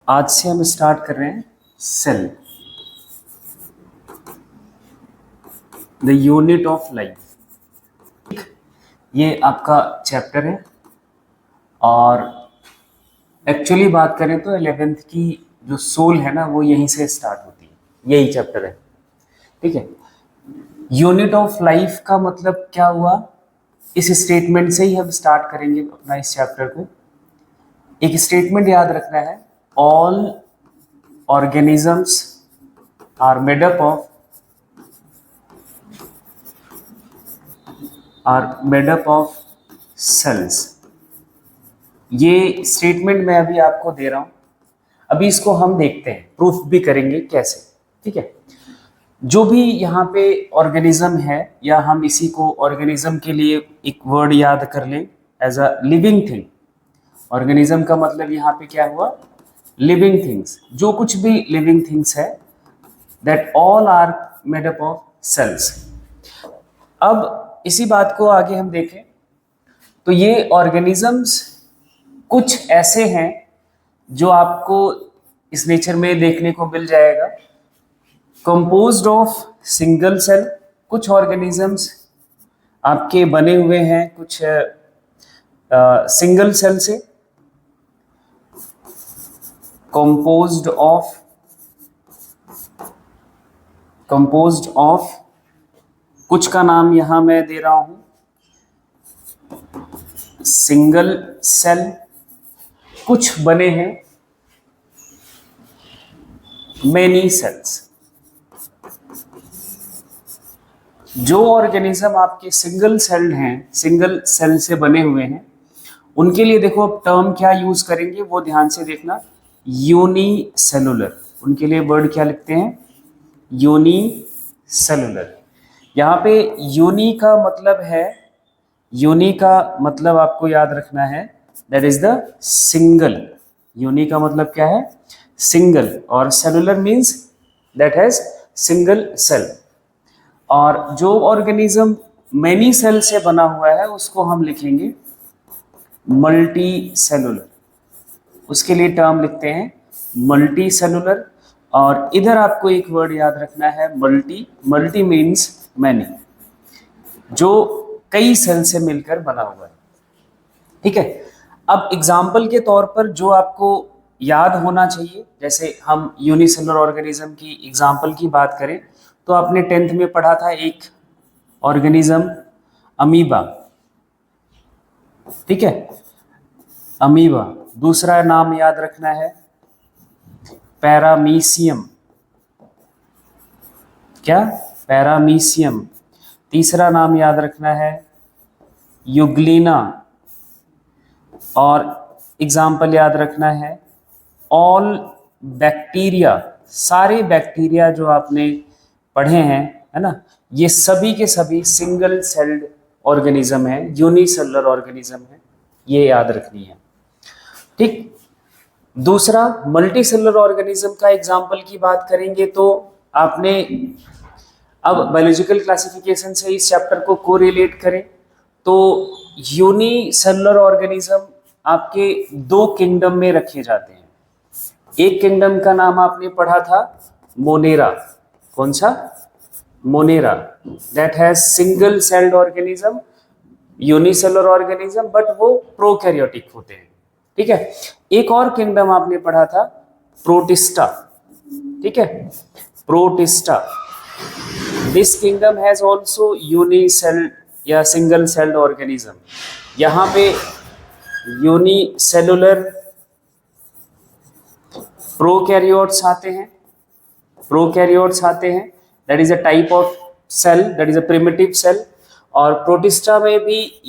आज से हम स्टार्ट कर रहे हैं cell, the unit of life. ये आपका चैप्टर है और एक्चुअली बात करें तो 11th की जो सोल है ना वो यहीं से स्टार्ट होती है, यही चैप्टर है। ठीक है, यूनिट ऑफ लाइफ का मतलब क्या हुआ, इस स्टेटमेंट से ही हम स्टार्ट करेंगे अपना इस चैप्टर को। एक स्टेटमेंट याद रखना है, all organisms are made up of cells. ये स्टेटमेंट मैं अभी आपको दे रहा हूं, अभी इसको हम देखते हैं, प्रूफ भी करेंगे कैसे। ठीक है, जो भी यहाँ पे ऑर्गेनिज्म है, या हम इसी को ऑर्गेनिज्म के लिए एक वर्ड याद कर लें, as a living thing. Organism का मतलब यहाँ पे क्या हुआ, लिविंग थिंग्स। जो कुछ भी लिविंग थिंग्स है, that all are made up of cells. अब इसी बात को आगे हम देखें तो ये ऑर्गेनिजम्स कुछ ऐसे हैं जो आपको इस नेचर में देखने को मिल जाएगा, कंपोज्ड ऑफ सिंगल सेल। कुछ ऑर्गेनिजम्स आपके बने हुए हैं कुछ सिंगल सेल से, कंपोज्ड ऑफ कुछ का नाम यहां मैं दे रहा हूं सिंगल सेल, कुछ बने हैं मेनी सेल्स। जो ऑर्गेनिज्म आपके सिंगल सेल्ड हैं, सिंगल सेल से बने हुए हैं, उनके लिए देखो अब टर्म क्या यूज करेंगे वो ध्यान से देखना, यूनिसेलुलर। उनके लिए वर्ड क्या लिखते हैं, यूनिसेलुलर। यहाँ पे यूनि का मतलब है, यूनि का मतलब आपको याद रखना है, that is the single. Uni का मतलब क्या है, सिंगल, और cellular means that has single cell. और जो ऑर्गेनिज्म मेनी सेल से बना हुआ है उसको हम लिखेंगे मल्टी सेलुलर। उसके लिए टर्म लिखते हैं मल्टी सेलुलर। और इधर आपको एक वर्ड याद रखना है, मल्टी। मल्टी मीन्स मैनी, जो कई सेल से मिलकर बना हुआ है। ठीक है, अब एग्जाम्पल के तौर पर जो आपको याद होना चाहिए, जैसे हम यूनिसेलुलर ऑर्गेनिज्म की एग्जाम्पल की बात करें तो आपने 10th में पढ़ा था एक ऑर्गेनिज्म अमीबा। ठीक है, अमीबा। दूसरा नाम याद रखना है पैरामीशियम। क्या, पैरामीशियम। तीसरा नाम याद रखना है यूग्लिना। और एग्जाम्पल याद रखना है ऑल बैक्टीरिया। सारे बैक्टीरिया जो आपने पढ़े हैं, है ना, ये सभी के सभी सिंगल सेल्ड ऑर्गेनिज्म है, यूनिसेलुलर ऑर्गेनिज्म है, ये याद रखनी है। ठीक, दूसरा मल्टी सेलुलर ऑर्गेनिज्म का एग्जाम्पल की बात करेंगे तो आपने अब बायोलॉजिकल क्लासिफिकेशन से इस चैप्टर को कोरिलेट करें तो यूनिसेलुलर ऑर्गेनिज्म आपके दो किंगडम में रखे जाते हैं। एक किंगडम का नाम आपने पढ़ा था मोनेरा। कौन सा, Monera, that has single celled organism, unicellular organism, but वो प्रोकैरियोटिक होते हैं। ठीक है, एक और किंगडम आपने पढ़ा था प्रोटिस्टा। ठीक है, Protista. This kingdom has also unicelled या सिंगल सेल्ड ऑर्गेनिज्म। यहाँ पे यूनिसेलुलर प्रोकैरियोट्स आते हैं, प्रोकैरियोट्स आते हैं, that is a type of cell, that is a primitive cell. और प्रोटिस्टा में भी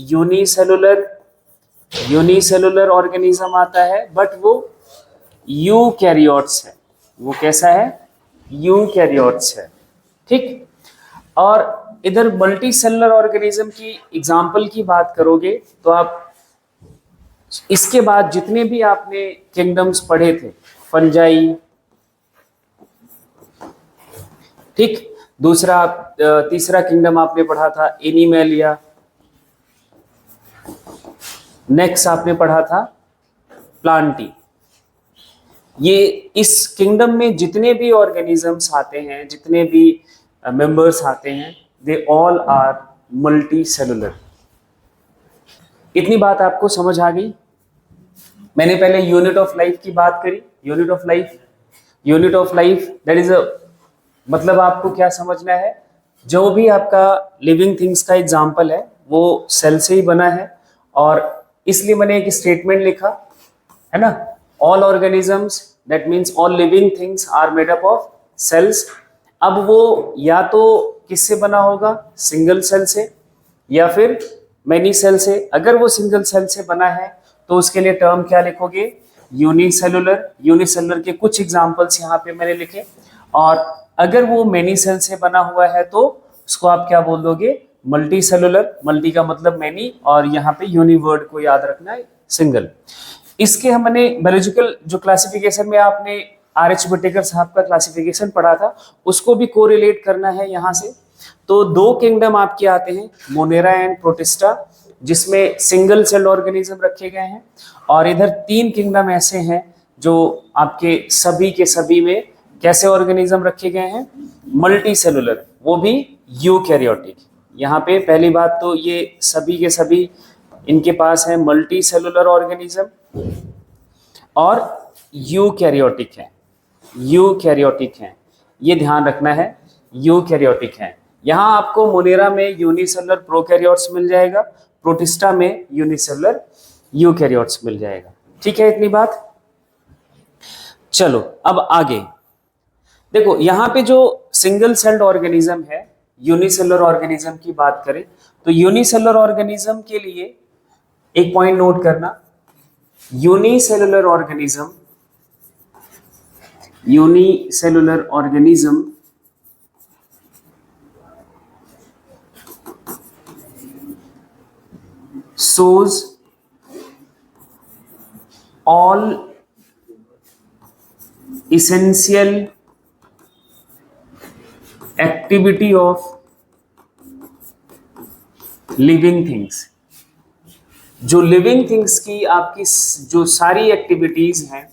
यूनिसेलुलर ऑर्गेनिज्म आता है, बट वो यूकैरियोट्स है। वो कैसा है, यूकैरियोट्स है। ठीक, और इधर मल्टी सेलुलर ऑर्गेनिज्म की एग्जाम्पल की बात करोगे तो आप इसके बाद जितने भी आपने किंगडम्स पढ़े थे, फंजाई, ठीक, दूसरा तीसरा किंगडम आपने पढ़ा था एनिमेलिया, नेक्स्ट आपने पढ़ा था प्लांटी। ये इस किंगडम में जितने भी ऑर्गेनिजम्स आते हैं, जितने भी मेंबर्स आते हैं, they all are multicellular. इतनी बात आपको समझ आ गई। मैंने पहले यूनिट ऑफ लाइफ की बात करी। Unit of life, unit of life that is अ, मतलब आपको क्या समझना है, जो भी आपका लिविंग थिंग्स का एग्जाम्पल है वो सेल से ही बना है, और इसलिए मैंने एक स्टेटमेंट लिखा है ना, all organisms that means all living things are made up of cells. अब वो या तो किससे बना होगा, सिंगल सेल से या फिर मेनी सेल से। अगर वो सिंगल सेल से बना है तो उसके लिए टर्म क्या लिखोगे, यूनिसेलुलर। यूनिसेलुलर के कुछ एग्जांपल्स यहाँ पे मैंने लिखे। और अगर वो मेनी सेल से बना हुआ है तो उसको आप क्या बोल दोगे, मल्टी सेलुलर। मल्टी का मतलब मेनी, और यहाँ पे यूनि वर्ड को याद रखना है, सिंगल। इसके हमने बायोलॉजिकल जो क्लासिफिकेशन में आपने RH बटेकर साहब का क्लासिफिकेशन पढ़ा था, उसको भी कोरिलेट करना है यहाँ से। तो दो किंगडम आपके आते हैं, मोनेरा एंड प्रोटिस्टा, जिसमें सिंगल सेल ऑर्गेनिज्म रखे गए हैं। और इधर 3 किंगडम ऐसे हैं जो आपके सभी के सभी में कैसे ऑर्गेनिज्म रखे गए हैं, मल्टी सेलुलर, वो भी यूकैरियोटिक। यहाँ पे पहली बात तो ये सभी के सभी इनके पास है मल्टी सेलुलर ऑर्गेनिज्म और यूकैरियोटिक है। यूकैरियोटिक है, ये ध्यान रखना है, यूकैरियोटिक है। यहाँ आपको मोनेरा में यूनिसेलुलर प्रोकैरियोट्स मिल जाएगा, प्रोटिस्टा में यूनिसेलुलर यूकैरियोट्स मिल जाएगा। ठीक है, इतनी बात। चलो अब आगे देखो, यहाँ पे जो सिंगल सेल्ड ऑर्गेनिज्म है, यूनिसेलुलर ऑर्गेनिज्म की बात करें तो यूनिसेलुलर ऑर्गेनिज्म के लिए एक पॉइंट नोट करना, unicellular organism, unicellular organism shows all essential activity of living things। जो लिविंग थिंग्स की आपकी जो सारी एक्टिविटीज हैं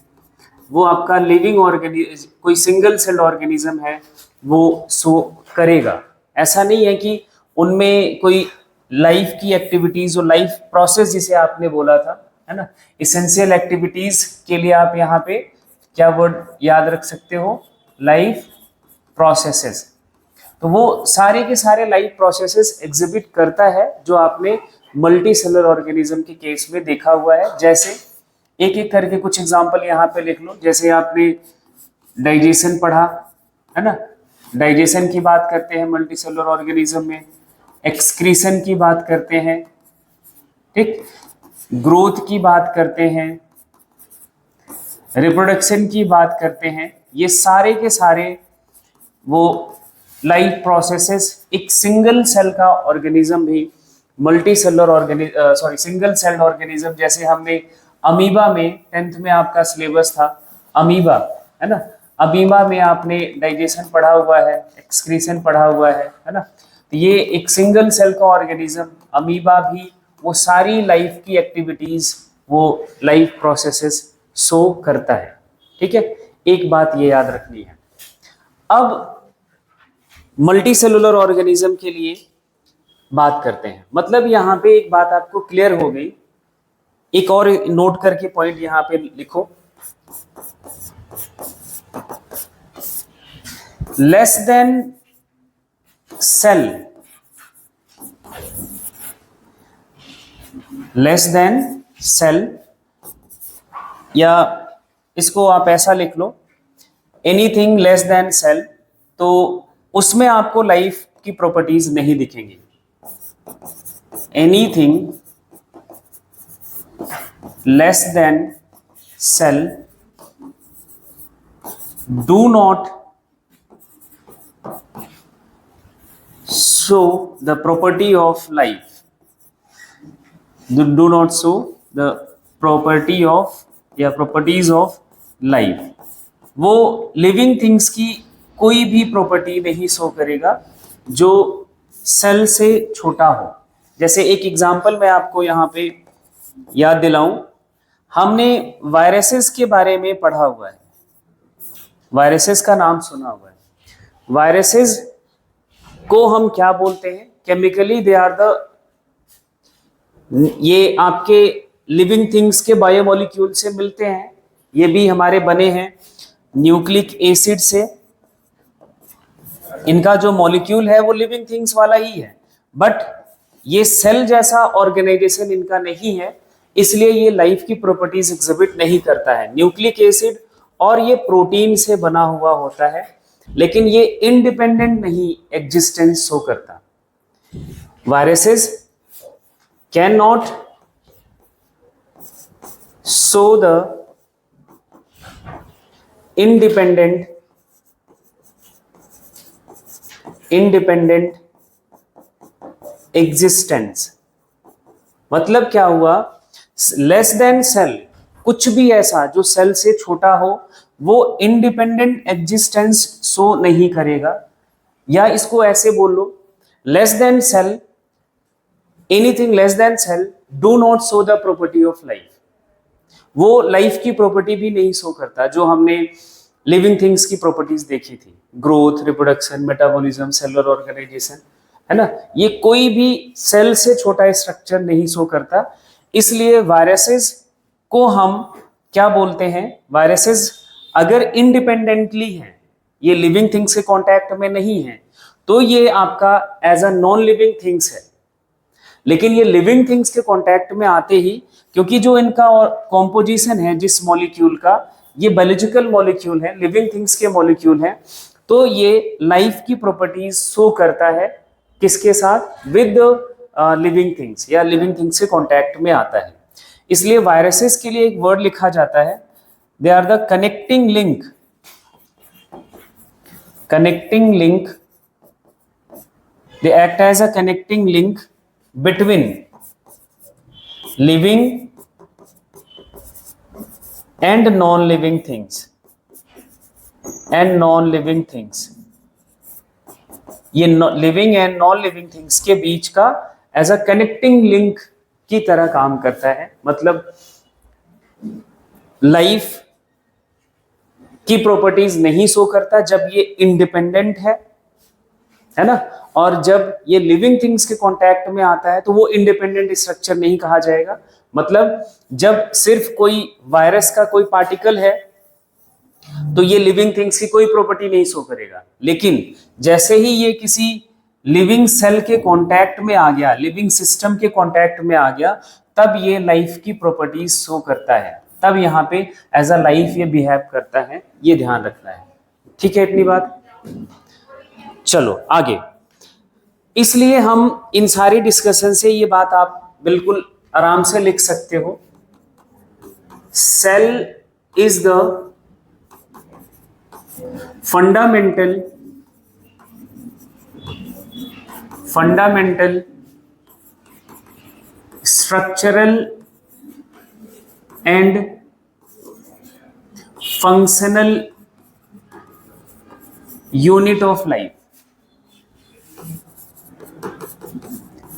वो आपका लिविंग ऑर्गेनिज्म, कोई सिंगल सेल्ड ऑर्गेनिज्म है वो सो करेगा। ऐसा नहीं है कि उनमें कोई लाइफ की एक्टिविटीज और लाइफ प्रोसेस जिसे आपने बोला था, है ना, इसेंशियल एक्टिविटीज के लिए आप यहाँ पे क्या वर्ड याद रख सकते हो, लाइफ प्रोसेसेस। तो वो सारे के सारे लाइफ प्रोसेसेस एग्जिबिट करता है जो आपने मल्टी सेलुलर ऑर्गेनिज्म के केस में देखा हुआ है। जैसे एक एक करके कुछ एग्जांपल यहाँ पे लिख लो। जैसे आपने डाइजेशन पढ़ा है ना, डाइजेशन की बात करते हैं मल्टी सेलुलर ऑर्गेनिज्म में, एक्सक्रीशन की बात करते हैं, ठीक, ग्रोथ की बात करते हैं, रिप्रोडक्शन की बात करते हैं। ये सारे के सारे वो लाइफ प्रोसेसेस एक सिंगल सेल का ऑर्गेनिज्म भी multi cellular single celled organism. जैसे हमने अमीबा में 10th में आपका सिलेबस था अमीबा, है ना, अमीबा में आपने डाइजेशन पढ़ा हुआ है, एक्सक्रीशन पढ़ा हुआ है ना। तो ये एक सिंगल सेल का ऑर्गेनिज्म अमीबा भी वो सारी लाइफ की एक्टिविटीज, वो लाइफ प्रोसेसेस शो करता है। ठीक है, एक बात ये याद रखनी है। अब मल्टी सेलुलर ऑर्गेनिज्म के लिए बात करते हैं। मतलब यहाँ पे एक बात आपको क्लियर हो गई, एक और नोट करके पॉइंट यहाँ पे लिखो, less than cell, less than cell, या इसको आप ऐसा लिख लो, एनीथिंग लेस देन सेल, तो उसमें आपको लाइफ की प्रॉपर्टीज नहीं दिखेंगी। Anything less than cell do not show the property of life, do not show the property of या properties of life। वो लिविंग थिंग्स की कोई भी प्रॉपर्टी नहीं शो करेगा जो सेल से छोटा हो। जैसे एक एग्जांपल मैं आपको यहाँ पे याद दिलाऊं, हमने वायरसेस के बारे में पढ़ा हुआ है, वायरसेस का नाम सुना हुआ है। वायरसेस को हम क्या बोलते हैं? केमिकली दे आर द, ये आपके लिविंग थिंग्स के बायोमोलिक्यूल से मिलते हैं। ये भी हमारे बने हैं न्यूक्लिक एसिड से। इनका जो मॉलिक्यूल है वो लिविंग थिंग्स वाला ही है, बट ये सेल जैसा ऑर्गेनाइजेशन इनका नहीं है, इसलिए ये लाइफ की प्रॉपर्टीज एग्जिबिट नहीं करता है। न्यूक्लिक एसिड और ये प्रोटीन से बना हुआ होता है, लेकिन ये इंडिपेंडेंट नहीं एग्जिस्टेंस शो करता। Viruses can not show the independent existence। मतलब क्या हुआ? लेस देन सेल, कुछ भी ऐसा जो सेल से छोटा हो वो इंडिपेंडेंट एग्जिस्टेंस शो नहीं करेगा। या इसको ऐसे बोल लो, less than cell, anything less than cell do not show the property of life. वो लाइफ की प्रॉपर्टी भी नहीं शो करता जो हमने लिविंग थिंग्स की प्रॉपर्टीज देखी थी, growth, reproduction, metabolism, cellular organisation, है ना। ये कोई भी सेल से छोटा स्ट्रक्चर नहीं शो करता, इसलिए वायरसेस को हम क्या बोलते हैं? वायरसेस अगर इंडिपेंडेंटली हैं, ये लिविंग थिंग्स के कांटेक्ट में नहीं है, तो ये आपका as a non living things है। लेकिन ये लिविंग थिंग्स के कांटेक्ट में आते ही, क्योंकि जो इनका कॉम्पोजिशन है जिस मॉलिक्यूल का, ये बायोलॉजिकल मॉलिक्यूल है, लिविंग थिंग्स के मॉलिक्यूल है, तो ये लाइफ की प्रॉपर्टीज शो करता है किसके साथ? विद लिविंग थिंग्स, या लिविंग थिंग्स के कांटेक्ट में आता है। इसलिए वायरसेस के लिए एक वर्ड लिखा जाता है, they are the connecting link, connecting link, they act as a connecting link between living and non-living things and non-living things। ये living and non living things के बीच का एज अ कनेक्टिंग लिंक की तरह काम करता है। मतलब लाइफ की प्रॉपर्टीज नहीं शो करता जब ये इंडिपेंडेंट है ना, और जब ये लिविंग थिंग्स के कांटेक्ट में आता है तो वो इंडिपेंडेंट स्ट्रक्चर नहीं कहा जाएगा। मतलब जब सिर्फ कोई वायरस का कोई पार्टिकल है तो ये लिविंग थिंग्स की कोई प्रॉपर्टी नहीं शो करेगा, लेकिन जैसे ही ये किसी लिविंग सेल के कांटेक्ट में आ गया, लिविंग सिस्टम के कांटेक्ट में आ गया, तब ये लाइफ की प्रॉपर्टीज शो करता है, तब यहाँ पे एज अ लाइफ ये बिहेव करता है। ये ध्यान रखना है, ठीक है इतनी बात। चलो आगे। इसलिए हम इन सारी डिस्कशन से ये बात आप बिल्कुल आराम से लिख सकते हो, cell is the fundamental structural and functional unit of life,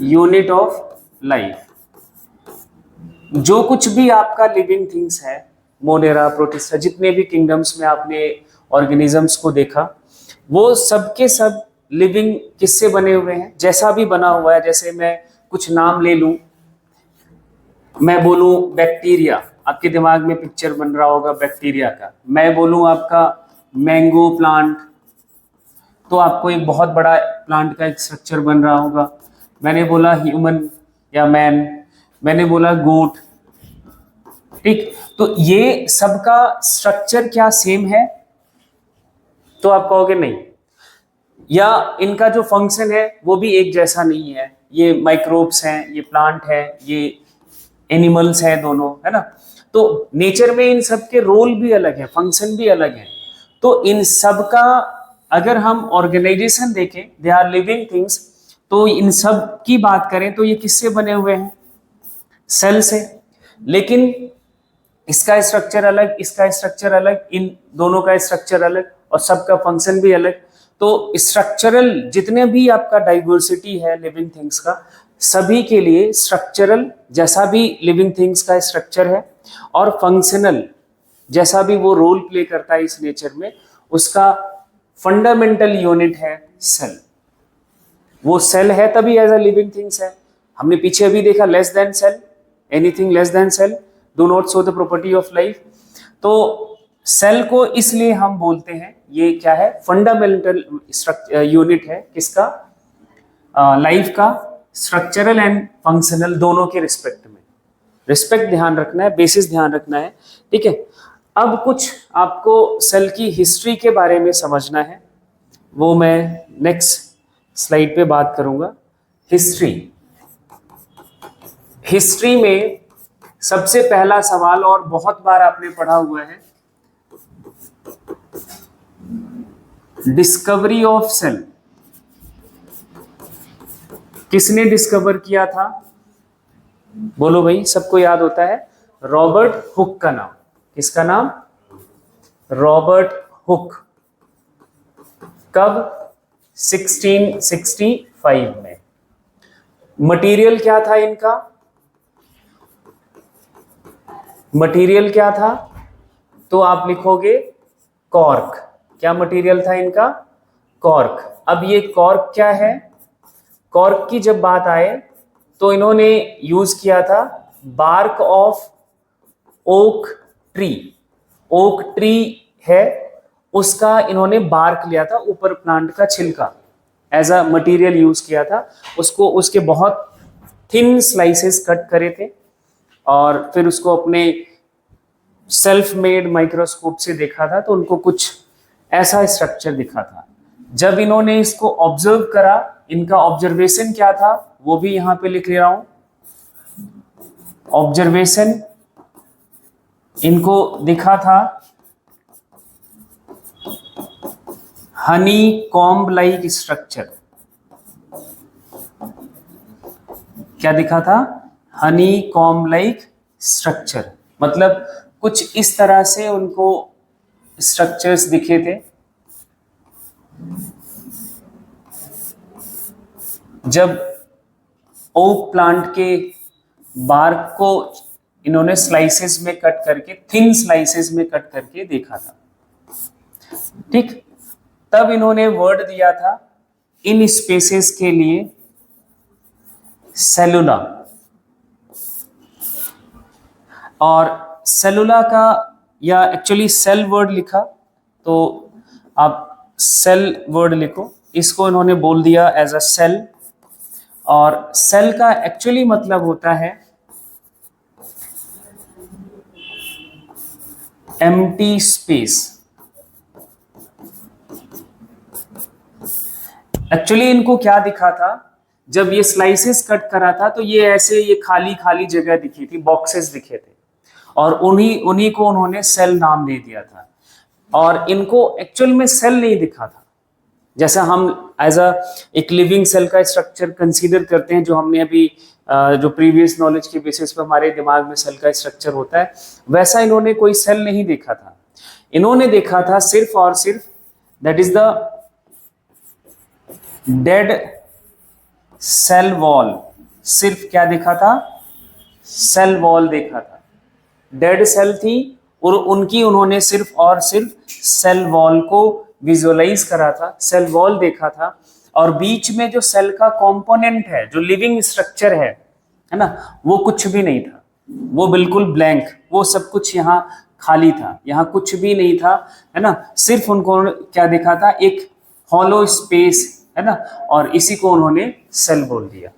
unit of life. जो कुछ भी आपका लिविंग थिंग्स है, मोनेरा, प्रोटिस्टा, जितने भी किंगडम्स में आपने ऑर्गेनिजम्स को देखा, वो सब के सब लिविंग किससे बने हुए हैं? जैसा भी बना हुआ है। जैसे मैं कुछ नाम ले लूं, मैं बोलूं बैक्टीरिया, आपके दिमाग में पिक्चर बन रहा होगा बैक्टीरिया का। मैं बोलूं आपका मैंगो प्लांट, तो आपको एक बहुत बड़ा प्लांट का एक स्ट्रक्चर बन रहा होगा। मैंने बोला ह्यूमन या मैन, मैंने बोला गोट, ठीक। तो ये सबका स्ट्रक्चर क्या सेम है? तो आप कहोगे नहीं, या इनका जो फंक्शन है वो भी एक जैसा नहीं है। ये माइक्रोब्स हैं, ये प्लांट है, ये एनिमल्स हैं, दोनों, है ना। तो नेचर में इन सब के रोल भी अलग है, फंक्शन भी अलग है। तो इन सब का अगर हम ऑर्गेनाइजेशन देखें, दे आर लिविंग थिंग्स, तो इन सब की बात करें तो ये किससे बने हुए हैं? सेल से। लेकिन इसका स्ट्रक्चर अलग, इसका स्ट्रक्चर अलग, इन दोनों का स्ट्रक्चर अलग, और सबका फंक्शन भी अलग। तो स्ट्रक्चरल जितने भी आपका डाइवर्सिटी है लिविंग थिंग्स का, सभी के लिए स्ट्रक्चरल जैसा भी लिविंग थिंग्स का स्ट्रक्चर है, और फंक्शनल जैसा भी वो रोल प्ले करता है इस नेचर में, उसका फंडामेंटल यूनिट है सेल। वो सेल है तभी एज अ लिविंग थिंग्स है। हमने पीछे अभी देखा less than cell, anything less than cell do not show the property of life. तो सेल को इसलिए हम बोलते हैं ये क्या है, फंडामेंटल यूनिट है किसका, लाइफ का, स्ट्रक्चरल एंड फंक्शनल दोनों के रिस्पेक्ट में। रिस्पेक्ट ध्यान रखना है, बेसिस ध्यान रखना है, ठीक है। अब कुछ आपको सेल की हिस्ट्री के बारे में समझना है, वो मैं नेक्स्ट स्लाइड पे बात करूंगा। हिस्ट्री में सबसे पहला सवाल, और बहुत बार आपने पढ़ा हुआ है, डिस्कवरी ऑफ सेल किसने डिस्कवर किया था? बोलो भाई, सबको याद होता है, रॉबर्ट हुक का नाम। किसका नाम? Robert Hooke. कब? 1665 में। मटेरियल क्या था इनका? मटेरियल क्या था? तो आप लिखोगे कॉर्क। क्या मटेरियल था इनका? कॉर्क। अब ये कॉर्क क्या है? कॉर्क की जब बात आए तो इन्होंने यूज किया था bark of oak tree. Oak tree है, उसका इन्होंने बार्क लिया था, ऊपर प्लांट का छिलका, एज अ मटेरियल यूज किया था। उसको उसके बहुत थिन स्लाइसेस कट करे थे और फिर उसको अपने सेल्फ मेड माइक्रोस्कोप से देखा था तो उनको कुछ ऐसा स्ट्रक्चर दिखा था। जब इन्होंने इसको ऑब्जर्व करा, इनका ऑब्जर्वेशन क्या था वो भी यहां पे लिख ले रहा हूं। ऑब्जर्वेशन इनको दिखा था हनी कॉम्ब लाइक स्ट्रक्चर। क्या दिखा था? हनी कॉम्ब लाइक स्ट्रक्चर, मतलब कुछ इस तरह से उनको स्ट्रक्चर्स दिखे थे। जब ओक प्लांट के बार्क को इन्होंने स्लाइसेस में कट करके, थिन स्लाइसेस में कट करके देखा था, ठीक, तब इन्होंने वर्ड दिया था इन स्पेसेस के लिए सेलुला। और सेलुला का, या एक्चुअली सेल वर्ड लिखा तो आप सेल वर्ड लिखो, इसको इन्होंने बोल दिया एज अ सेल। और सेल का एक्चुअली मतलब होता है एम्प्टी स्पेस। एक्चुअली इनको क्या दिखा था, जब ये स्लाइसेस कट करा था तो ये ऐसे, ये खाली खाली जगह दिखी थी, बॉक्सेस दिखे थे, और उन्हीं को उन्होंने सेल नाम दे दिया था। और इनको एक्चुअल में सेल नहीं दिखा था, जैसा हम एज अ एक लिविंग सेल का स्ट्रक्चर कंसीडर करते हैं, जो हमने अभी जो प्रीवियस नॉलेज के बेसिस पे हमारे दिमाग में सेल का स्ट्रक्चर होता है, वैसा इन्होंने कोई सेल नहीं देखा था। इन्होंने देखा था सिर्फ और सिर्फ, that is the dead cell wall. सिर्फ क्या देखा था? सेल वॉल देखा था। डेड सेल थी और उनकी उन्होंने सिर्फ और सिर्फ सेल वॉल को विजुअलाइज करा था, सेल वॉल देखा था। और बीच में जो सेल का कंपोनेंट है, जो लिविंग स्ट्रक्चर है ना, वो कुछ भी नहीं था, वो बिल्कुल ब्लैंक, वो सब कुछ यहाँ खाली था, यहाँ कुछ भी नहीं था, है ना। सिर्फ उनको क्या देखा था? एक हॉलो स्पेस, है ना, और इसी को उन्होंने सेल बोल दिया,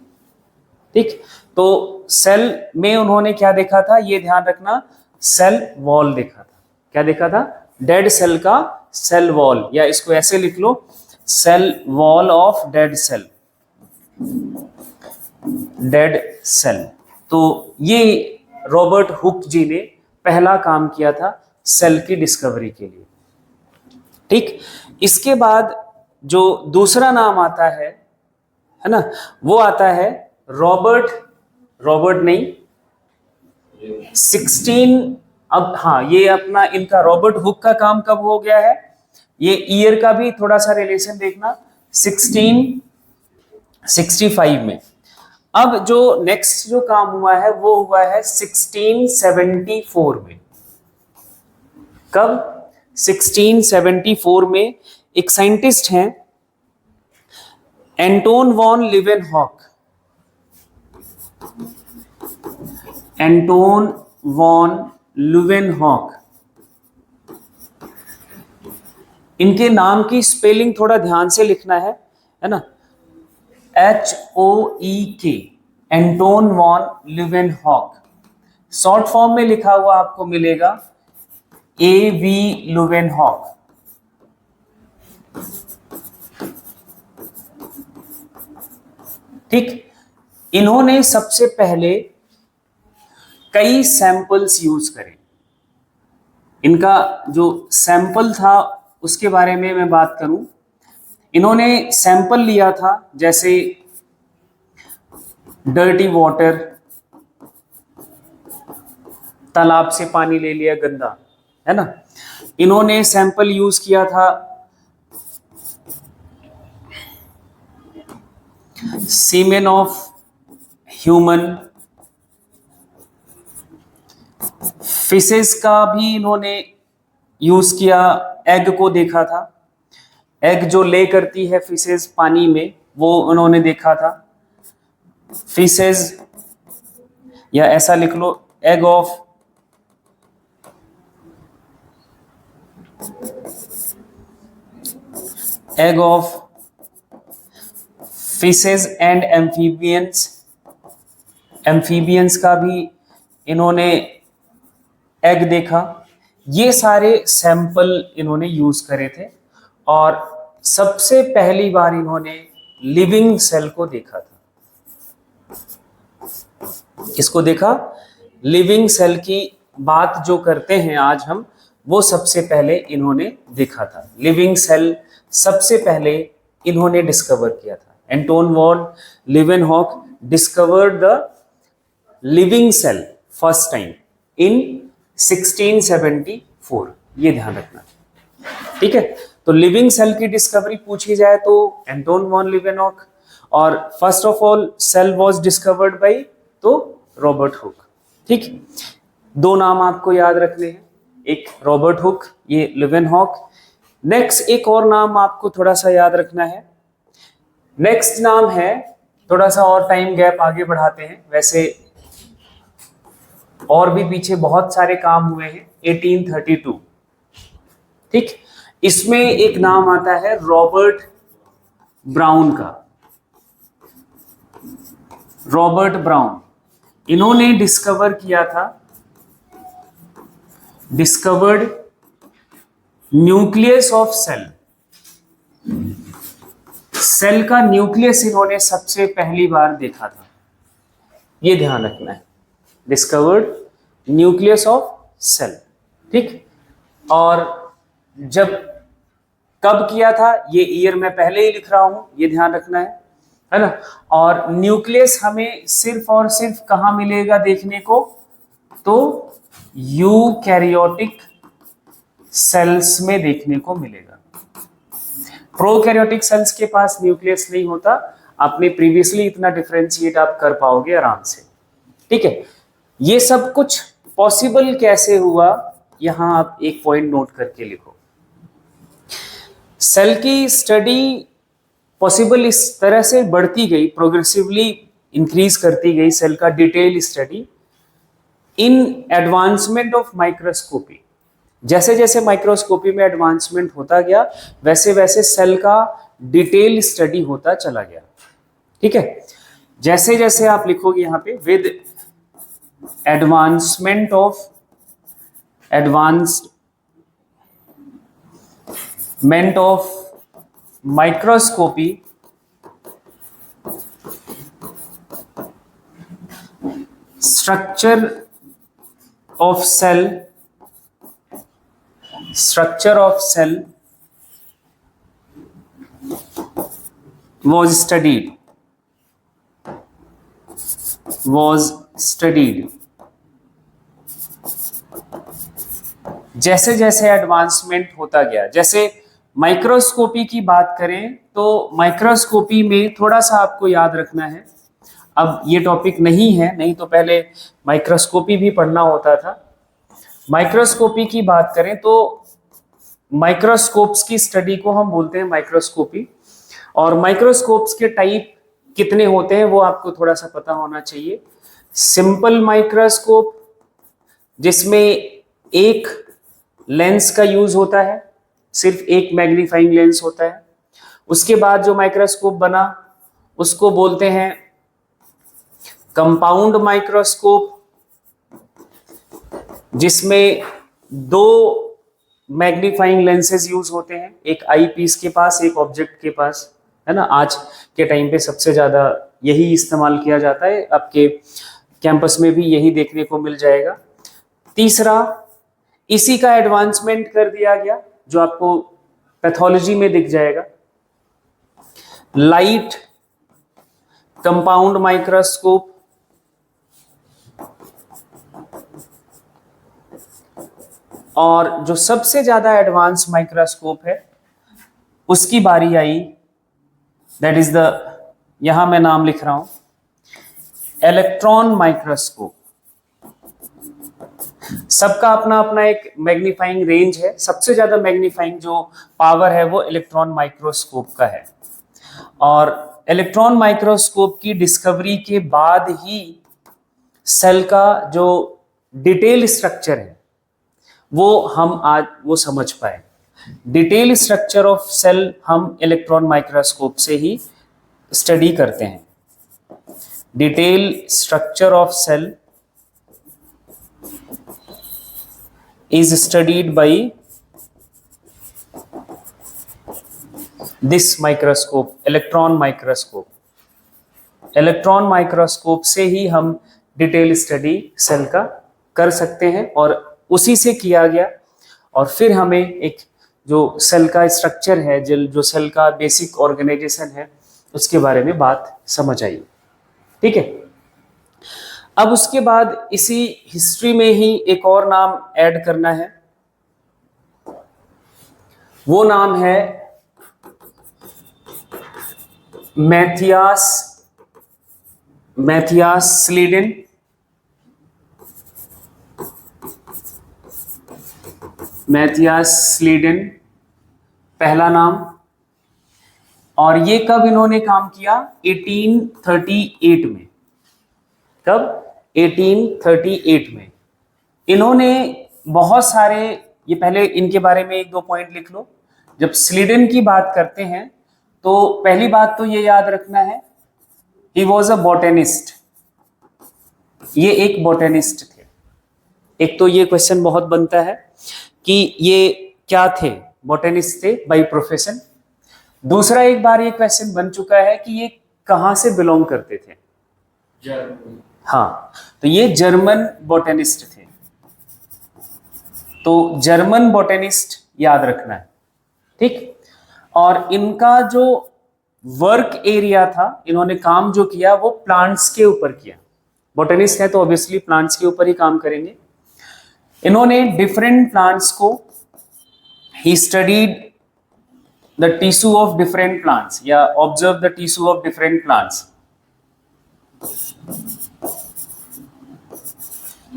ठीक। तो सेल में उन्होंने क्या देखा था, ये ध्यान रखना, सेल वॉल देखा था। क्या देखा था? डेड सेल का सेल वॉल, या इसको ऐसे लिख लो, cell wall of dead cell, dead cell. तो ये रॉबर्ट हुक जी ने पहला काम किया था सेल की डिस्कवरी के लिए, ठीक। इसके बाद जो दूसरा नाम आता है ना, वो आता है रॉबर्ट नहीं, 16, अब हाँ, ये अपना इनका रॉबर्ट हुक का काम कब हो गया है, ये ईयर का भी थोड़ा सा रिलेशन देखना, 1665 में। अब जो नेक्स्ट जो काम हुआ है वो हुआ है 1674 में। कब? 1674 में एक साइंटिस्ट हैं Anton von Leeuwenhoek. Anton von Leeuwenhoek, इनके नाम की स्पेलिंग थोड़ा ध्यान से लिखना है ना, HOEK, Anton von Leeuwenhoek. Short form में लिखा हुआ आपको मिलेगा AV लिवेनहॉक। ठीक, इन्होंने सबसे पहले कई सैंपल्स यूज करे। इनका जो सैंपल था उसके बारे में मैं बात करूं, इन्होंने सैंपल लिया था जैसे डर्टी वाटर, तालाब से पानी ले लिया गंदा, है ना। इन्होंने सैंपल यूज किया था सीमेन ऑफ ह्यूमन, फिशेस का भी इन्होंने यूज किया, एग को देखा था, एग जो ले करती है फिशेस पानी में, वो उन्होंने देखा था। फिशेस, या ऐसा लिख लो egg of fishes and amphibians, amphibians का भी इन्होंने एग देखा। ये सारे सैंपल इन्होंने यूज करे थे और सबसे पहली बार इन्होंने लिविंग सेल को देखा था। किसको देखा? लिविंग सेल की बात जो करते हैं आज हम, वो सबसे पहले इन्होंने देखा था। लिविंग सेल सबसे पहले इन्होंने डिस्कवर किया था। Anton von Leeuwenhoek discovered the living cell first time in 1674। ये ध्यान रखना, ठीक है। तो लिविंग सेल की डिस्कवरी पूछी जाए तो एंटोन वॉन लिवेनहॉक, और first of all cell was discovered by तो रॉबर्ट हुक। ठीक, दो नाम आपको याद रखने हैं, एक रॉबर्ट हुक, ये लिवेनहॉक। नेक्स्ट एक और नाम आपको थोड़ा सा याद रखना है। नेक्स्ट नाम है, थोड़ा सा और टाइम गैप आगे बढ़ाते हैं, वैसे और भी पीछे बहुत सारे काम हुए हैं। 1832, ठीक, इसमें एक नाम आता है रॉबर्ट ब्राउन का। रॉबर्ट ब्राउन, इन्होंने डिस्कवर किया था, discovered nucleus of cell. Cell का न्यूक्लियस इन्होंने सबसे पहली बार देखा था, ये ध्यान रखना है। डिस्कवर्ड न्यूक्लियस ऑफ सेल, ठीक। और जब कब किया था, ये ईयर मैं पहले ही लिख रहा हूं, ये ध्यान रखना है ना। और न्यूक्लियस हमें सिर्फ और सिर्फ कहां मिलेगा देखने को, तो यूकैरियोटिक सेल्स में देखने को मिलेगा। प्रोकैरियोटिक सेल्स के पास न्यूक्लियस नहीं होता। आपने प्रीवियसली इतना डिफरेंशिएट आप कर पाओगे आराम से, ठीक है। ये सब कुछ पॉसिबल कैसे हुआ, यहां आप एक पॉइंट नोट करके लिखो। सेल की स्टडी पॉसिबल इस तरह से बढ़ती गई, प्रोग्रेसिवली इंक्रीज करती गई सेल का detail study in advancement of microscopy. जैसे जैसे माइक्रोस्कोपी में एडवांसमेंट होता गया, वैसे वैसे सेल का डिटेल स्टडी होता चला गया, ठीक है। जैसे जैसे आप लिखोगे यहां पे, with advancement of microscopy, structure of cell was studied। जैसे जैसे एडवांसमेंट होता गया, जैसे माइक्रोस्कोपी की बात करें तो माइक्रोस्कोपी में थोड़ा सा आपको याद रखना है, अब ये टॉपिक नहीं है, नहीं तो पहले माइक्रोस्कोपी भी पढ़ना होता था। माइक्रोस्कोपी की बात करें तो माइक्रोस्कोप्स की स्टडी को हम बोलते हैं माइक्रोस्कोपी। और माइक्रोस्कोप्स के टाइप कितने होते हैं वो आपको थोड़ा सा पता होना चाहिए। सिंपल माइक्रोस्कोप, जिसमें एक लेंस का यूज होता है, सिर्फ एक मैग्नीफाइंग लेंस होता है। उसके बाद जो माइक्रोस्कोप बना उसको बोलते हैं कंपाउंड माइक्रोस्कोप, जिसमें दो मैग्नीफाइंग लेंसेज यूज होते हैं, एक आई पीस के पास, एक ऑब्जेक्ट के पास, है ना। आज के टाइम पे सबसे ज्यादा यही इस्तेमाल किया जाता है, आपके कैंपस में भी यही देखने को मिल जाएगा। तीसरा, इसी का एडवांसमेंट कर दिया गया जो आपको पैथोलॉजी में दिख जाएगा, लाइट कंपाउंड माइक्रोस्कोप। और जो सबसे ज्यादा एडवांस माइक्रोस्कोप है उसकी बारी आई, दैट इज द, यहां मैं नाम लिख रहा हूं, इलेक्ट्रॉन माइक्रोस्कोप। सबका अपना अपना एक मैग्नीफाइंग रेंज है। सबसे ज्यादा मैग्नीफाइंग जो पावर है वो इलेक्ट्रॉन माइक्रोस्कोप का है। और इलेक्ट्रॉन माइक्रोस्कोप की डिस्कवरी के बाद ही सेल का जो डिटेल स्ट्रक्चर है वो हम आज वो समझ पाए। डिटेल स्ट्रक्चर ऑफ सेल हम इलेक्ट्रॉन माइक्रोस्कोप से ही स्टडी करते हैं। Detail structure of cell is studied by this microscope, electron microscope. Electron microscope से ही हम डिटेल स्टडी सेल का कर सकते हैं, और उसी से किया गया। और फिर हमें एक जो सेल का स्ट्रक्चर है, जो सेल का बेसिक ऑर्गेनाइजेशन है, उसके बारे में बात समझ आई। ठीक है। अब उसके बाद इसी हिस्ट्री में ही एक और नाम ऐड करना है, वो नाम है मैथियास स्लीडेन। मैथियास स्लीडेन पहला नाम। और ये कब इन्होंने काम किया? 1838 में। कब? 1838 में। इन्होंने बहुत सारे, ये पहले इनके बारे में एक दो पॉइंट लिख लो। जब स्लीडन की बात करते हैं तो पहली बात तो ये याद रखना है, ही वॉज अ बॉटेनिस्ट। ये एक बॉटेनिस्ट थे। एक तो ये क्वेश्चन बहुत बनता है कि ये क्या थे? बॉटेनिस्ट थे बाय प्रोफेशन। दूसरा एक बार ये क्वेश्चन बन चुका है कि ये कहां से बिलोंग करते थे? हाँ, तो ये जर्मन बॉटेनिस्ट थे। तो जर्मन बॉटेनिस्ट याद रखना है, ठीक। और इनका जो वर्क एरिया था, इन्होंने काम जो किया वो प्लांट्स के ऊपर किया। बॉटेनिस्ट है तो ऑब्वियसली प्लांट्स के ऊपर ही काम करेंगे। इन्होंने डिफरेंट प्लांट्स को, he studied the tissue of different plants, या observe the tissue of different plants.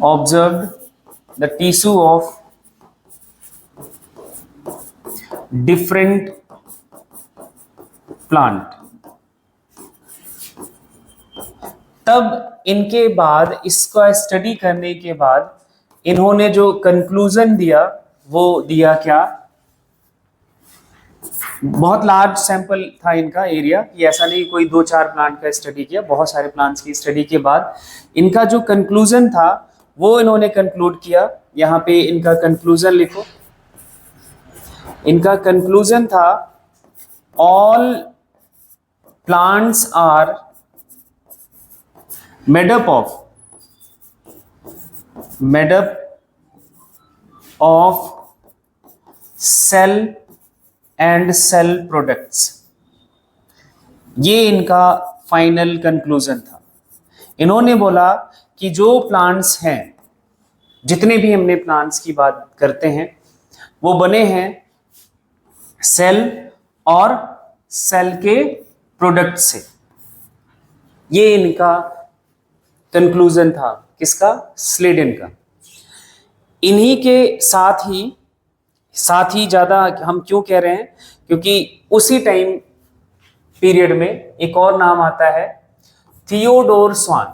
Observed the tissue of different plant। तब इनके बाद, इसका स्टडी करने के बाद, इन्होंने जो कंक्लूजन दिया वो दिया क्या? बहुत लार्ज सैंपल था इनका एरिया, कि ऐसा नहीं कोई दो चार प्लांट का स्टडी किया, बहुत सारे प्लांट्स की स्टडी के बाद इनका जो कंक्लूजन था वो इन्होंने कंक्लूड किया। यहां पे इनका कंक्लूजन लिखो। इनका कंक्लूजन था, all plants are made up of cell and cell products. ये इनका फाइनल कंक्लूजन था। इन्होंने बोला कि जो प्लांट्स हैं, जितने भी हमने प्लांट्स की बात करते हैं, वो बने हैं सेल और सेल के प्रोडक्ट से। ये इनका कंक्लूजन था, किसका? स्लीडन का। इन्हीं के साथ ही साथ ही ज्यादा हम क्यों कह रहे हैं, क्योंकि उसी टाइम पीरियड में एक और नाम आता है थियोडोर स्वान।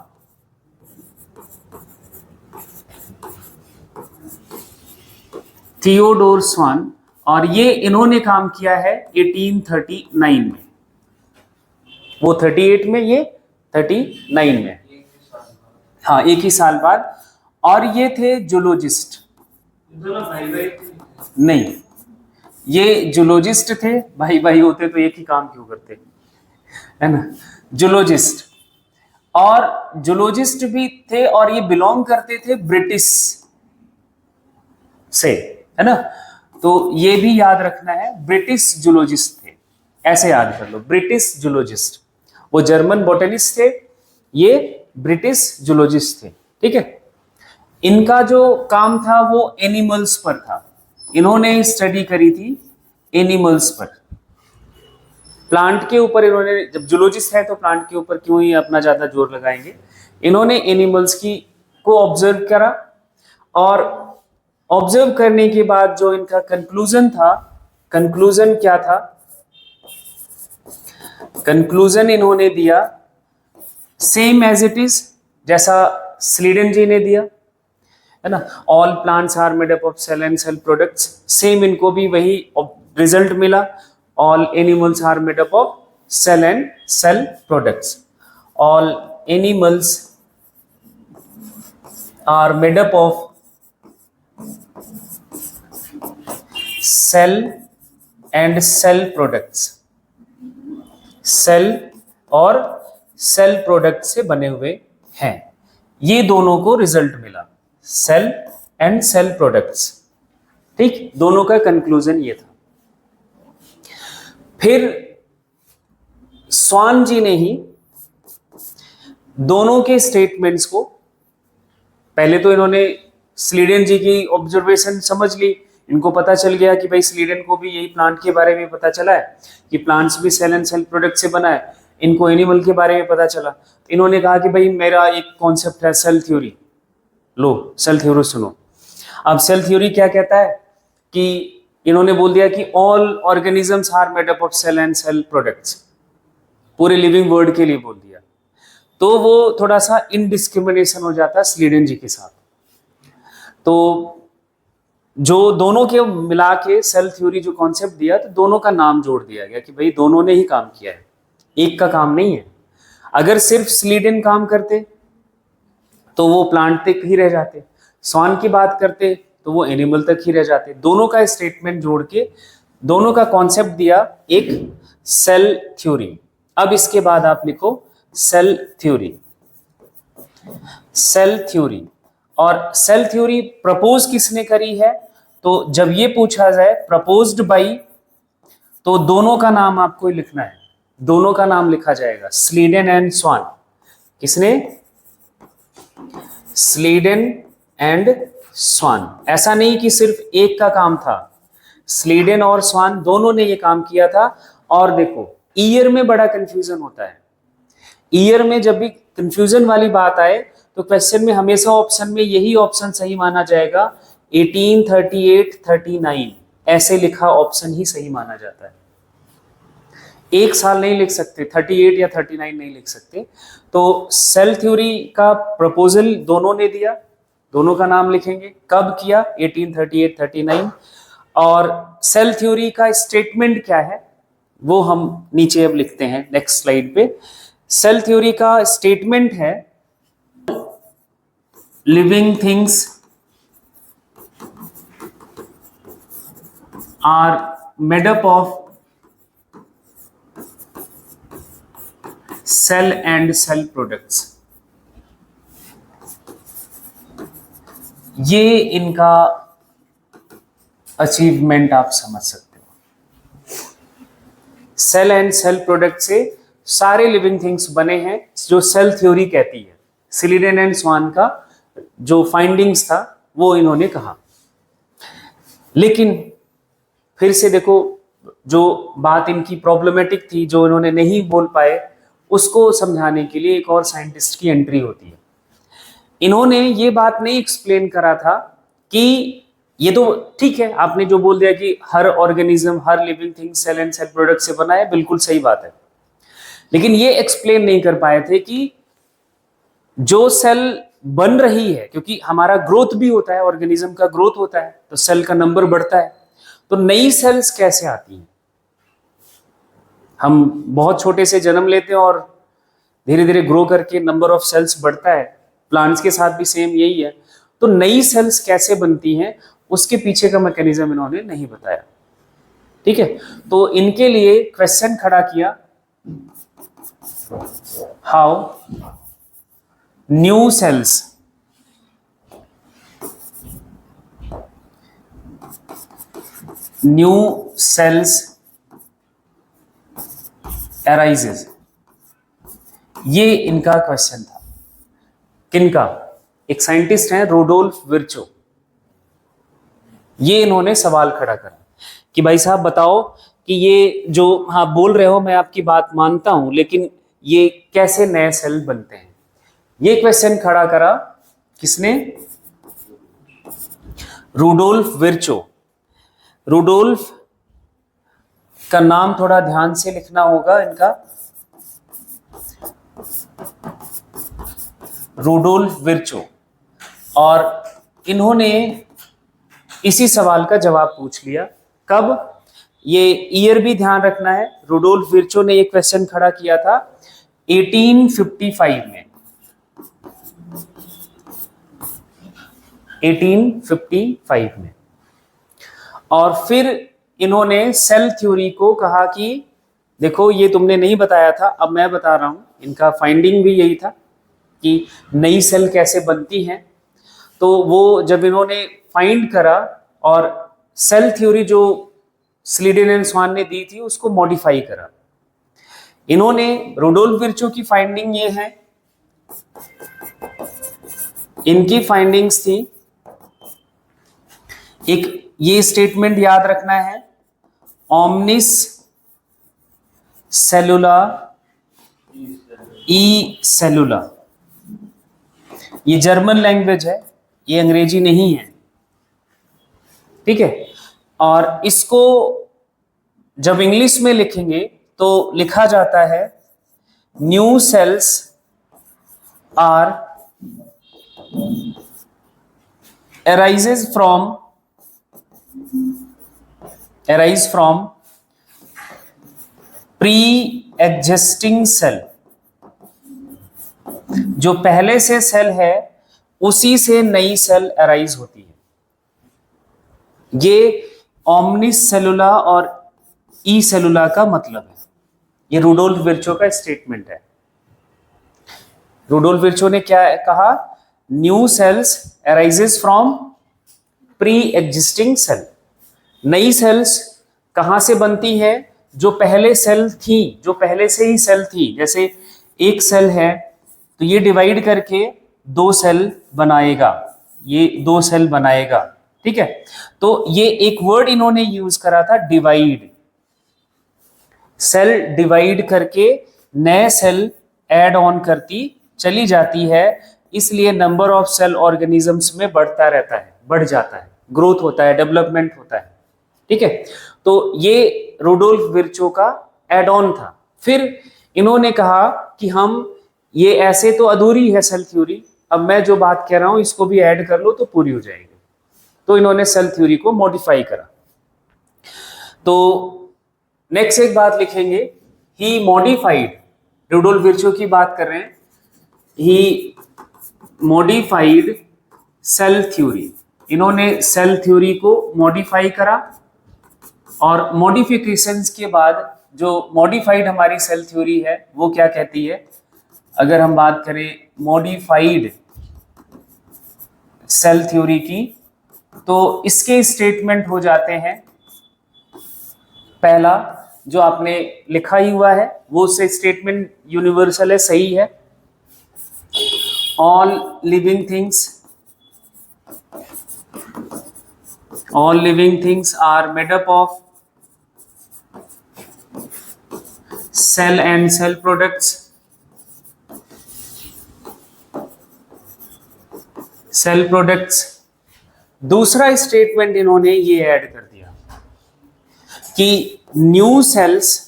थियोडोर स्वान, और ये इन्होंने काम किया है 1839 में, वो 38 में, ये 39 में, हाँ एक ही साल बाद। और ये थे जूलॉजिस्ट, नहीं ये जूलॉजिस्ट थे, भाई भाई होते तो एक ही काम क्यों करते, है ना, जूलॉजिस्ट। और जूलॉजिस्ट भी थे और ये बिलोंग करते थे ब्रिटिश से, है ना, तो ये भी याद रखना है, ब्रिटिश जूलॉजिस्ट थे, ऐसे याद कर लो, ब्रिटिश जूलॉजिस्ट। वो जर्मन बॉटनिस्ट थे, ये ब्रिटिश जूलॉजिस्ट थे, ठीक है। इनका जो काम था वो एनिमल्स पर था, इन्होंने स्टडी करी थी एनिमल्स पर, प्लांट के ऊपर इन्होंने, जब जूलॉजिस्ट है तो प्लांट के ऊपर क्यों ही अपना ज्यादा जोर लगाएंगे, इन्होंने एनिमल्स की को ऑब्जर्व करा, और ऑब्जर्व करने के बाद जो इनका कंक्लूजन था, कंक्लूजन क्या था, कंक्लूजन इन्होंने दिया सेम एज इट इज, जैसा स्लीडन जी ने दिया, है ना, all plants are made up of cell and cell products, same इनको भी वही रिजल्ट मिला, all animals are made up of cell and cell products, all animals are made up of cell and cell products, cell और cell product से बने हुए हैं, ये दोनों को रिजल्ट मिला, सेल एंड सेल प्रोडक्ट्स, ठीक, दोनों का कंक्लूजन ये था। फिर स्वान जी ने ही दोनों के स्टेटमेंट्स को, पहले तो इन्होंने स्लीडन जी की ऑब्जर्वेशन समझ ली, इनको पता चल गया कि भाई स्लीडन को भी यही प्लांट के बारे में पता चला है कि प्लांट्स भी सेल एंड सेल प्रोडक्ट से बना है, इनको एनिमल के बारे में पता चला, इन्होंने कहा कि भाई मेरा एक कॉन्सेप्ट है सेल थ्योरी, लो सेल थ्योरी सुनो। अब सेल थ्योरी क्या कहता है कि इन्होंने बोल दिया कि all organisms are made up of cell and cell products, पूरे लिविंग वर्ल्ड के लिए बोल दिया, तो वो थोड़ा सा इनडिस्क्रिमिनेशन हो जाता है स्लीडन जी के साथ, तो जो दोनों के मिला के सेल थ्योरी जो कॉन्सेप्ट दिया, तो दोनों का नाम जोड़ दिया गया कि भाई दोनों ने ही काम किया है, एक का काम नहीं है। अगर सिर्फ स्लीडन काम करते तो वो प्लांट तक ही रह जाते, स्वान की बात करते तो वो एनिमल तक ही रह जाते, दोनों का स्टेटमेंट जोड़ के दोनों का कॉन्सेप्ट दिया एक सेल थ्योरी। अब इसके बाद आप लिखो सेल थ्योरी, सेल थ्योरी। और सेल थ्योरी प्रपोज किसने करी है, तो जब ये पूछा जाए प्रपोज्ड बाई, तो दोनों का नाम आपको लिखना है, दोनों का नाम लिखा जाएगा, स्लीडन एंड स्वान। किसने, स्लीडन एंड स्वान, ऐसा नहीं कि सिर्फ एक का काम था, स्लीडन और स्वान दोनों ने ये काम किया था। और देखो ईयर में बड़ा कंफ्यूजन होता है, ईयर में जब भी कंफ्यूजन वाली बात आए तो क्वेश्चन में हमेशा ऑप्शन में यही ऑप्शन सही माना जाएगा, 1838 39 ऐसे लिखा ऑप्शन ही सही माना जाता है, एक साल नहीं लिख सकते, 38 या 39 नहीं लिख सकते। तो सेल थ्योरी का प्रपोजल दोनों ने दिया, दोनों का नाम लिखेंगे, कब किया, 1838 39। और सेल थ्योरी का स्टेटमेंट क्या है वो हम नीचे अब लिखते हैं नेक्स्ट स्लाइड पे। सेल थ्योरी का स्टेटमेंट है, living things are made up of cell and cell products. ये इनका अचीवमेंट आप समझ सकते हो, सेल एंड सेल प्रोडक्ट से सारे लिविंग थिंग्स बने हैं, जो सेल थ्योरी कहती है। स्लीडन एंड स्वान का जो फाइंडिंग्स था वो इन्होंने कहा। लेकिन फिर से देखो, जो बात इनकी प्रॉब्लमेटिक थी, जो इन्होंने नहीं बोल पाए, उसको समझाने के लिए एक और साइंटिस्ट की एंट्री होती है। इन्होंने ये बात नहीं एक्सप्लेन करा था कि ये तो ठीक है, आपने जो बोल दिया कि हर ऑर्गेनिज्म, हर living thing cell and cell product से बना है, बिल्कुल सही बात है। लेकिन ये एक्सप्लेन नहीं कर पाए थे कि जो सेल बन रही है, क्योंकि हमारा ग्रोथ भी होता है, ऑर्गेनिज्म का ग्रोथ होता है, तो सेल का नंबर बढ़ता है, तो नई सेल्स कैसे आती हैं? हम बहुत छोटे से जन्म लेते हैं और धीरे धीरे ग्रो करके नंबर ऑफ सेल्स बढ़ता है। प्लांट्स के साथ भी सेम यही है। तो नई सेल्स कैसे बनती हैं, उसके पीछे का मैकेनिज्म इन्होंने नहीं बताया। ठीक है, तो इनके लिए क्वेश्चन खड़ा किया, हाउ न्यू सेल्स arises, ये इनका क्वेश्चन था। किनका? एक साइंटिस्ट हैं रुडोल्फ विर्चो, ये इन्होंने सवाल खड़ा करा कि भाई साहब बताओ कि ये जो हाँ बोल रहे हो, मैं आपकी बात मानता हूं, लेकिन ये कैसे नए सेल बनते हैं? ये क्वेश्चन खड़ा करा किसने? Rudolf Virchow. रुडोल्फ का नाम थोड़ा ध्यान से लिखना होगा इनका, रुडोल्फ विर्चो। और इन्होंने इसी सवाल का जवाब पूछ लिया। कब? ये ईयर भी ध्यान रखना है। रुडोल्फ विर्चो ने ये क्वेश्चन खड़ा किया था 1855 में। 1855 में। और फिर इन्होंने सेल थ्योरी को कहा कि देखो ये तुमने नहीं बताया था, अब मैं बता रहा हूं। इनका फाइंडिंग भी यही था कि नई सेल कैसे बनती हैं। तो वो जब इन्होंने फाइंड करा और सेल थ्योरी जो स्लीडन एंड स्वान ने दी थी उसको मॉडिफाई करा। इन्होंने, रुडोल्फ विर्चो की फाइंडिंग ये है, इनकी फाइंडिंग्स थी, एक ये स्टेटमेंट याद रखना है, ओमनिस सेलुला ई सेलुला। ये जर्मन लैंग्वेज है, ये अंग्रेजी नहीं है। ठीक है, और इसको जब इंग्लिश में लिखेंगे तो लिखा जाता है new cells are arise from pre-existing cell। जो पहले से सेल है उसी से नई सेल अराइज होती है। ये ओमनिस सेलुला और ई सेलुला का मतलब है। ये रुडोल्फ विर्चो का स्टेटमेंट है। रुडोल्फ विर्चो ने क्या कहा? New cells arises from pre existing cell. नई सेल्स कहां से बनती है? जो पहले सेल थी, जो पहले से ही सेल थी। जैसे एक सेल है तो ये डिवाइड करके दो सेल बनाएगा, ये दो सेल बनाएगा। ठीक है, तो ये एक वर्ड इन्होंने यूज करा था, डिवाइड। सेल डिवाइड करके नए सेल ऐड ऑन करती चली जाती है, इसलिए नंबर ऑफ सेल ऑर्गेनिजम्स में बढ़ता रहता है, बढ़ जाता है, ग्रोथ होता है, डेवलपमेंट होता है। ठीक है, तो ये रुडोल्फ विर्चो का एड ऑन था। फिर इन्होंने कहा कि हम ये ऐसे तो अधूरी है सेल थ्योरी, अब मैं जो बात कह रहा हूं इसको भी ऐड कर लो तो पूरी हो जाएगी। तो इन्होंने सेल थ्योरी को मॉडिफाई करा। तो नेक्स्ट एक बात लिखेंगे, ही मॉडिफाइड, रुडोल्फ विर्चो की बात कर रहे हैं, ही मॉडिफाइड सेल थ्योरी। इन्होंने सेल थ्योरी को मॉडिफाई करा और मॉडिफिकेशंस के बाद जो मॉडिफाइड हमारी सेल थ्योरी है वो क्या कहती है? अगर हम बात करें मॉडिफाइड सेल थ्योरी की, तो इसके स्टेटमेंट हो जाते हैं, पहला जो आपने लिखा ही हुआ है वो से स्टेटमेंट यूनिवर्सल है, सही है। All living things are made up of cell and cell products. Cell products दूसरा स्टेटमेंट इन्होंने ये ऐड कर दिया कि new cells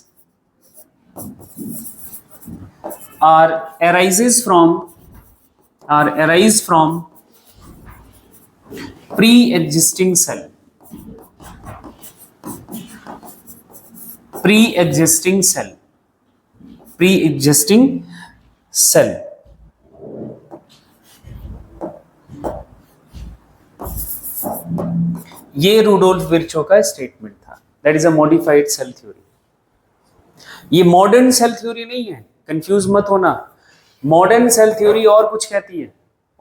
are arise from pre existing cell. Pre existing cell ये रुडोल्फ विर्चो का स्टेटमेंट था। That is a modified cell theory. ये मॉडर्न सेल थ्योरी नहीं है, कंफ्यूज मत होना। मॉडर्न सेल थ्योरी और कुछ कहती है,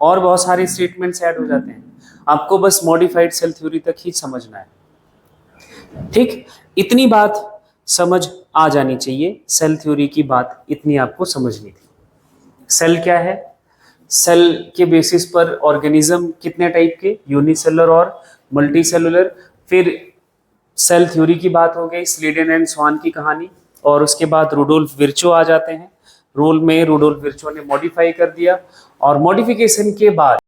और बहुत सारे स्टेटमेंट्स ऐड हो जाते हैं। आपको बस मॉडिफाइड सेल थ्योरी तक ही समझना है, ठीक। इतनी बात समझ आ जानी चाहिए, सेल थ्योरी की बात इतनी आपको समझनी थी। सेल क्या है? सेल के बेसिस पर ऑर्गेनिज्म कितने टाइप के, यूनिसेलुलर और मल्टीसेलुलर। फिर सेल थ्योरी की बात हो गई, स्लीडन एंड स्वान की कहानी, और उसके बाद रुडोल्फ विर्चो आ जाते हैं रोल में। रुडोल्फ विर्चो ने मॉडिफाई कर दिया, और मॉडिफिकेशन के बाद